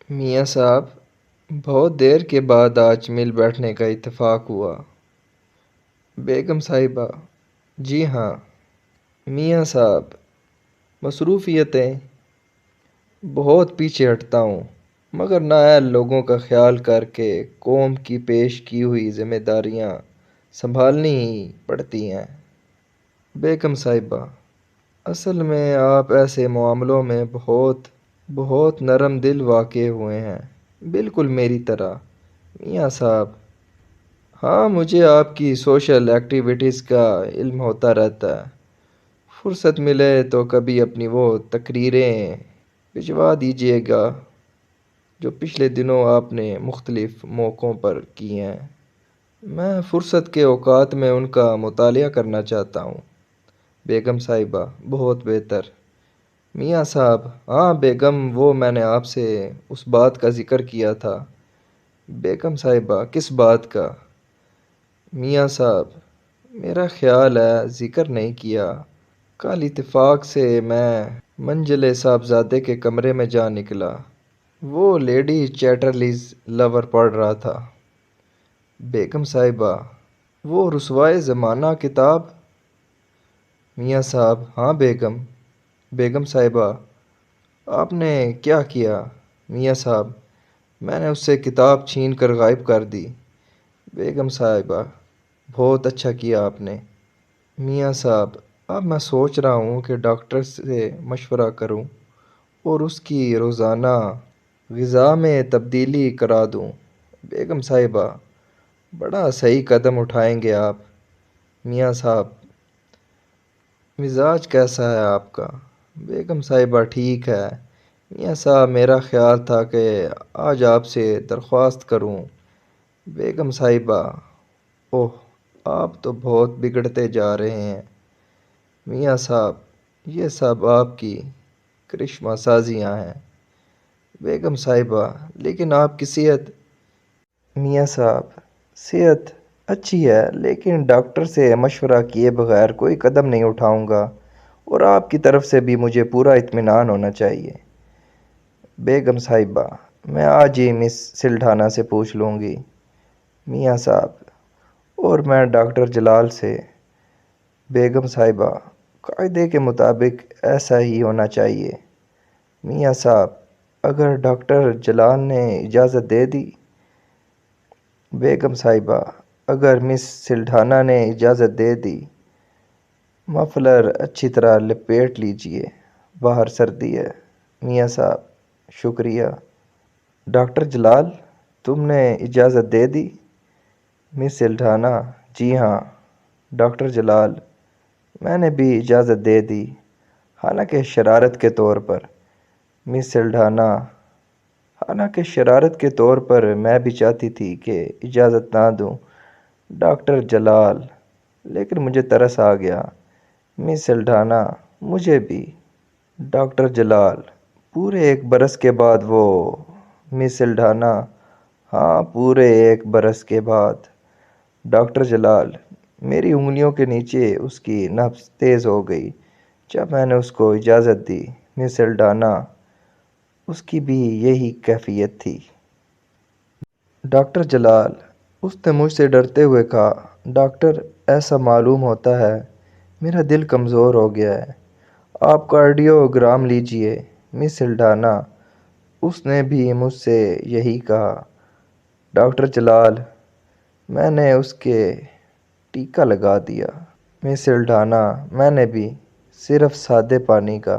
میاں صاحب، بہت دیر کے بعد آج مل بیٹھنے کا اتفاق ہوا۔ بیگم صاحبہ: جی ہاں۔ میاں صاحب: مصروفیتیں؟ بہت پیچھے ہٹتا ہوں، مگر نااہل لوگوں کا خیال کر کے قوم کی پیش کی ہوئی ذمہ داریاں سنبھالنی ہی پڑتی ہیں۔ بیگم صاحبہ: اصل میں آپ ایسے معاملوں میں بہت نرم دل واقع ہوئے ہیں، بالکل میری طرح۔ میاں صاحب: ہاں، مجھے آپ کی سوشل ایکٹیویٹیز کا علم ہوتا رہتا ہے۔ فرصت ملے تو کبھی اپنی وہ تقریریں بھجوا دیجیے گا جو پچھلے دنوں آپ نے مختلف موقعوں پر کی ہیں۔ میں فرصت کے اوقات میں ان کا مطالعہ کرنا چاہتا ہوں۔ بیگم صاحبہ: بہت بہتر۔ میاں صاحب: ہاں بیگم، وہ میں نے آپ سے اس بات کا ذکر کیا تھا۔ بیگم صاحبہ: کس بات کا؟ میاں صاحب: میرا خیال ہے ذکر نہیں کیا۔ کل اتفاق سے میں منجلے صاحبزادے کے کمرے میں جا نکلا۔ وہ لیڈی چیٹرلیز لور پڑھ رہا تھا۔ بیگم صاحبہ: وہ رسوائے زمانہ کتاب؟ میاں صاحب: ہاں بیگم۔ بیگم صاحبہ: آپ نے کیا کیا؟ میاں صاحب: میں نے اس سے کتاب چھین کر غائب کر دی۔ بیگم صاحبہ: بہت اچھا کیا آپ نے۔ میاں صاحب: اب میں سوچ رہا ہوں کہ ڈاکٹر سے مشورہ کروں اور اس کی روزانہ غذا میں تبدیلی کرا دوں۔ بیگم صاحبہ: بڑا صحیح قدم اٹھائیں گے آپ۔ میاں صاحب: مزاج کیسا ہے آپ کا؟ بیگم صاحبہ: ٹھیک ہے۔ میاں صاحب: میرا خیال تھا کہ آج آپ سے درخواست کروں۔ بیگم صاحبہ: اوہ، آپ تو بہت بگڑتے جا رہے ہیں۔ میاں صاحب: یہ سب آپ کی کرشمہ سازیاں ہیں۔ بیگم صاحبہ: لیکن آپ کی صحت؟ میاں صاحب: صحت اچھی ہے، لیکن ڈاکٹر سے مشورہ کیے بغیر کوئی قدم نہیں اٹھاؤں گا، اور آپ کی طرف سے بھی مجھے پورا اطمینان ہونا چاہیے۔ بیگم صاحبہ: میں آج ہی مس سلڈھانا سے پوچھ لوں گی۔ میاں صاحب: اور میں ڈاکٹر جلال سے۔ بیگم صاحبہ: قاعدے کے مطابق ایسا ہی ہونا چاہیے۔ میاں صاحب: اگر ڈاکٹر جلال نے اجازت دے دی؟ بیگم صاحبہ: اگر مس سلڈھانا نے اجازت دے دی۔ مفلر اچھی طرح لپیٹ لیجئے، باہر سردی ہے۔ میاں صاحب: شکریہ۔ ڈاکٹر جلال، تم نے اجازت دے دی؟ مس سلڈھانا: جی ہاں۔ ڈاکٹر جلال: میں نے بھی اجازت دے دی، حالانکہ شرارت کے طور پر۔ مس سلڈھانا: حالانکہ شرارت کے طور پر میں بھی چاہتی تھی کہ اجازت نہ دوں۔ ڈاکٹر جلال: لیکن مجھے ترس آ گیا۔ مس سلڈھانا: مجھے بھی۔ ڈاکٹر جلال: پورے 1 برس کے بعد وہ؟ مس سلڈھانا: ہاں، پورے 1 برس کے بعد۔ ڈاکٹر جلال: میری انگلیوں کے نیچے اس کی نبض تیز ہو گئی جب میں نے اس کو اجازت دی۔ مس سلڈھانا: اس کی بھی یہی کیفیت تھی۔ ڈاکٹر جلال: اس نے مجھ سے ڈرتے ہوئے کہا، ڈاکٹر، ایسا معلوم ہوتا ہے میرا دل کمزور ہو گیا ہے، آپ کارڈیوگرام لیجئے۔ مس سلڈھانا: اس نے بھی مجھ سے یہی کہا۔ ڈاکٹر جلال: میں نے اس کے ٹیکا لگا دیا۔ مس سلڈھانا: میں نے بھی، صرف سادے پانی کا۔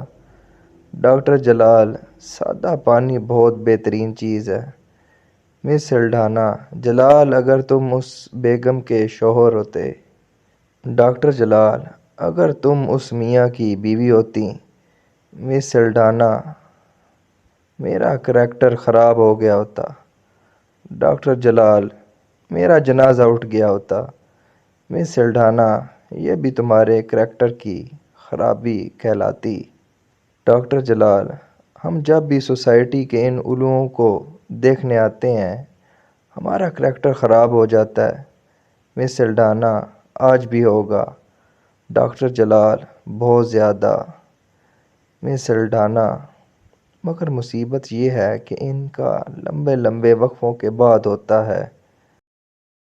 ڈاکٹر جلال: سادہ پانی بہت بہترین چیز ہے۔ مس سلڈھانا: جلال، اگر تم اس بیگم کے شوہر ہوتے۔ ڈاکٹر جلال: اگر تم اس میاں کی بیوی ہوتیں۔ مس سلڈھانا: میرا کریکٹر خراب ہو گیا ہوتا۔ ڈاکٹر جلال: میرا جنازہ اٹھ گیا ہوتا۔ مس سلڈھانا: یہ بھی تمہارے کریکٹر کی خرابی کہلاتی۔ ڈاکٹر جلال: ہم جب بھی سوسائٹی کے ان علوم کو دیکھنے آتے ہیں، ہمارا کریکٹر خراب ہو جاتا ہے۔ مس سلڈھانا: آج بھی ہوگا۔ ڈاکٹر جلال: بہت زیادہ۔ مس سلڈھانا: مگر مصیبت یہ ہے کہ ان کا لمبے لمبے وقفوں کے بعد ہوتا ہے۔